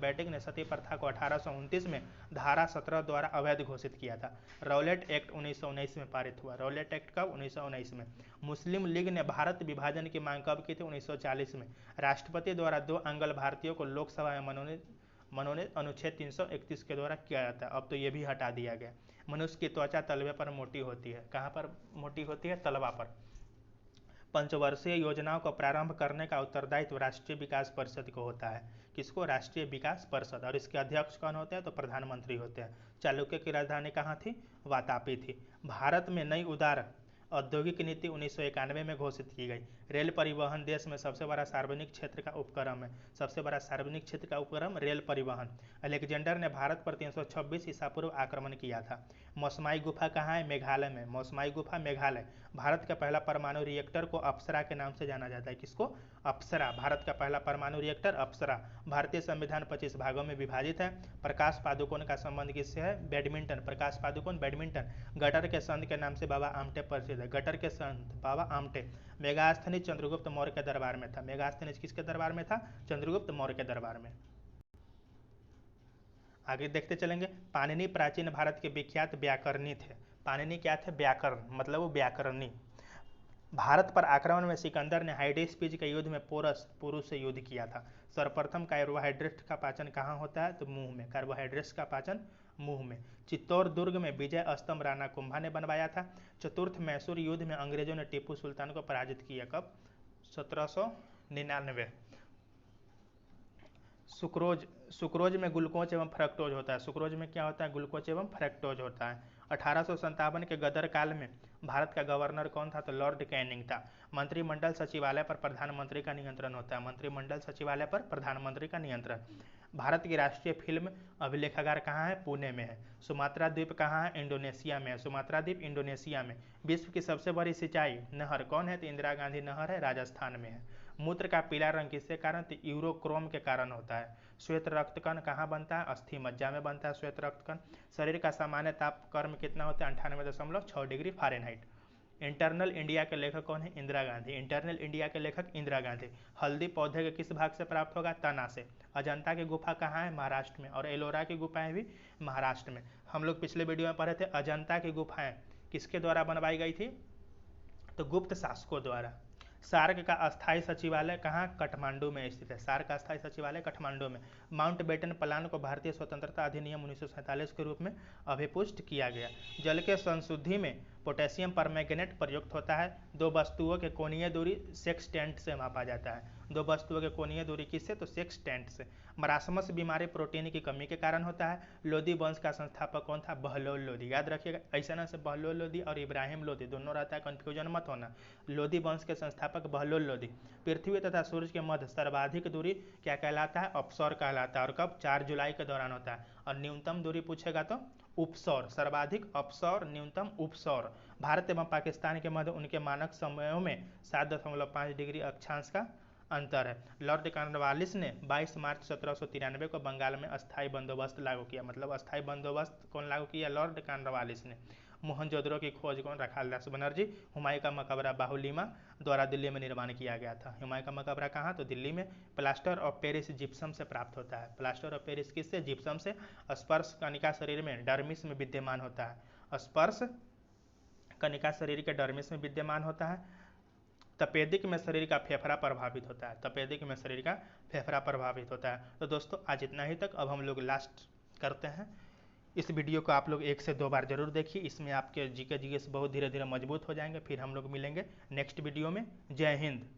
बेटिक ने सती प्रथा को 1829 में धारा 17 द्वारा अवैध घोषित किया था। रौलेट एक्ट 1919 में पारित हुआ। रौलेट एक्ट कब? 1919 में। मुस्लिम लीग ने भारत विभाजन की मांग कब की थी? 1940 में। राष्ट्रपति द्वारा 2 अंगल भारतीयों को लोकसभा में मनोनीत अनुच्छेद 331 के द्वारा किया जाता है। अब तो ये भी हटा दिया गया। मनुष्य की त्वचा तलवे पर मोटी होती है। कहाँ पर मोटी होती है? तलवा पर। पंचवर्षीय योजनाओं को प्रारंभ करने का उत्तरदायित्व राष्ट्रीय विकास परिषद को होता है। किसको? राष्ट्रीय विकास परिषद। और इसके अध्यक्ष कौन होते हैं? तो प्रधानमंत्री होते हैं। चालुक्य की राजधानी कहाँ थी? वातापी थी। भारत में नई उदार औद्योगिक नीति 1991 में घोषित की गई। रेल परिवहन देश में सबसे बड़ा सार्वजनिक क्षेत्र का उपक्रम है। सबसे बड़ा सार्वजनिक क्षेत्र का उपक्रम रेल परिवहन। अलेक्जेंडर ने भारत पर 326 ईसा पूर्व आक्रमण किया था। मौसमाई गुफा कहाँ है? मेघालय में। मौसमाई गुफा मेघालय। भारत का पहला परमाणु रिएक्टर को अप्सरा के नाम से जाना जाता है। किसको? अप्सरा। भारत का पहला परमाणु रिएक्टर अप्सरा। भारतीय संविधान 25 भागों में विभाजित है। प्रकाश पादुकोण का संबंध किससे है? Badminton. Prakash Padukone badminton. Gutter के संत के नाम से बाबा आमटे प्रसिद्ध है। गटर के संत बाबा आमटे। मेगास्थनीज चंद्रगुप्त मौर्य के दरबार में था। मेगास्थनीज किसके दरबार में था? चंद्रगुप्त मौर्य के दरबार में। आगे देखते चलेंगे। पाणिनि प्राचीन भारत के विख्यात व्याकरणी थे। पाणिनि क्या थे? व्याकरण, मतलब वो व्याकरणी। भारत पर आक्रमण में सिकंदर ने हाइडेस्पिज के युद्ध में पोरस पुरु से युद्ध किया था। सर्वप्रथम कार्बोहाइड्रेट का पाचन कहाँ होता है? तो मुंह में। कार्बोहाइड्रेट्स का पाचन मुंह में। चित्तौड़ दुर्ग में विजय स्तंभ राणा कुंभा ने बनवाया था। चतुर्थ मैसूर युद्ध में अंग्रेजों ने टीपू सुल्तान को पराजित किया। कब? 1799। सुक्रोज में ग्लूकोज एवं फ्रक्टोज होता है। सुक्रोज में क्या होता है? ग्लूकोज एवं फ्रक्टोज होता है। 1857 के गदर काल में भारत का गवर्नर कौन था? तो लॉर्ड कैनिंग था। मंत्रिमंडल सचिवालय पर प्रधानमंत्री का नियंत्रण होता है। मंत्रिमंडल सचिवालय पर प्रधानमंत्री का नियंत्रण। भारत की राष्ट्रीय फिल्म अभिलेखागार कहाँ है? पुणे में है। सुमात्रा द्वीप कहाँ है? इंडोनेशिया में है। सुमात्रा द्वीप इंडोनेशिया में। विश्व की सबसे बड़ी सिंचाई नहर कौन है? तो इंदिरा गांधी नहर है, राजस्थान में है। मूत्र का पीला रंग किसके कारण? तो यूरोक्रोम के कारण होता है। श्वेत रक्तकण कहाँ बनता है? अस्थि मज्जा में बनता है श्वेत रक्तकण। शरीर का सामान्य तापक्रम कितना होता है? 98.6 डिग्री फ़ारेनहाइट। इंटरनल इंडिया के लेखक कौन है? इंदिरा गांधी। इंटरनल इंडिया के लेखक इंदिरा गांधी। हल्दी पौधे के किस भाग से प्राप्त होगा? तना से। अजंता की गुफा कहाँ है? महाराष्ट्र में। और एलोरा की गुफाएं भी महाराष्ट्र में। हम लोग पिछले वीडियो में पढ़े थे अजंता की गुफाएं किसके द्वारा बनवाई गई थी? तो गुप्त शासकों द्वारा। सार्क का अस्थायी सचिवालय कहाँ? काठमांडू में स्थित है। सार्क का अस्थायी सचिवालय काठमांडू में। माउंटबेटन प्लान को भारतीय स्वतंत्रता अधिनियम 1947 के रूप में अभिपुष्ट किया गया। जल के संशुद्धि में पोटेशियम परमैंगनेट प्रयुक्त होता है। दो वस्तुओं के कोणीय दूरी सेक्सटेंट से मापा जाता है। दो वस्तुओं के कोणीय दूरी किससे? तो सेक्सटेंट से। मरासमस बीमारी प्रोटीन की कमी के कारण होता है। लोदी वंश का संस्थापक कौन था? बहलोल लोदी। याद रखिएगा, ऐसा ना से बहलोल लोदी और इब्राहिम लोदी दोनों रहता है, कंफ्यूजन मत होना। लोदी वंश के संस्थापक बहलोल लोदी। पृथ्वी तथा सूर्य के मध्य सर्वाधिक दूरी क्या कहलाता है? अपसौर कहलाता है। और कब? 4 जुलाई के दौरान होता है। और न्यूनतम दूरी पूछेगा तो उपसौर। सर्वाधिक अपसौर, न्यूनतम उपसौर। भारत एवं पाकिस्तान के मध्य उनके मानक समयों में 7.5 डिग्री अक्षांश का अंतर है। लॉर्ड कॉर्नवालिस ने 22 मार्च 1793 को बंगाल में अस्थायी बंदोबस्त लागू किया। मतलब अस्थायी बंदोबस्त कौन लागू किया? लॉर्ड कॉर्नवालिस ने। मोहनजोदड़ो की खोज कौन? रखालदास बनर्जी। हुमायूं का मकबरा बाहुलीमा द्वारा दिल्ली में निर्माण किया गया था। हुमायूं का मकबरा कहाँ? तो दिल्ली में। प्लास्टर ऑफ पेरिस जिप्सम से प्राप्त होता है। प्लास्टर ऑफ पेरिस किससे? जिप्सम से। स्पर्श कनिका शरीर में डर्मिस में विद्यमान होता है। स्पर्श कनिका शरीर के डर्मिस में विद्यमान होता है। तपेदिक में शरीर का फेफड़ा प्रभावित होता है। तपेदिक में शरीर का फेफड़ा प्रभावित होता है। तो दोस्तों आज इतना ही तक। अब हम लोग लास्ट करते हैं। इस वीडियो को आप लोग 1 से 2 बार जरूर देखिए। इसमें आपके जीके जीएस बहुत धीरे धीरे मजबूत हो जाएंगे। फिर हम लोग मिलेंगे नेक्स्ट वीडियो में। जय हिंद।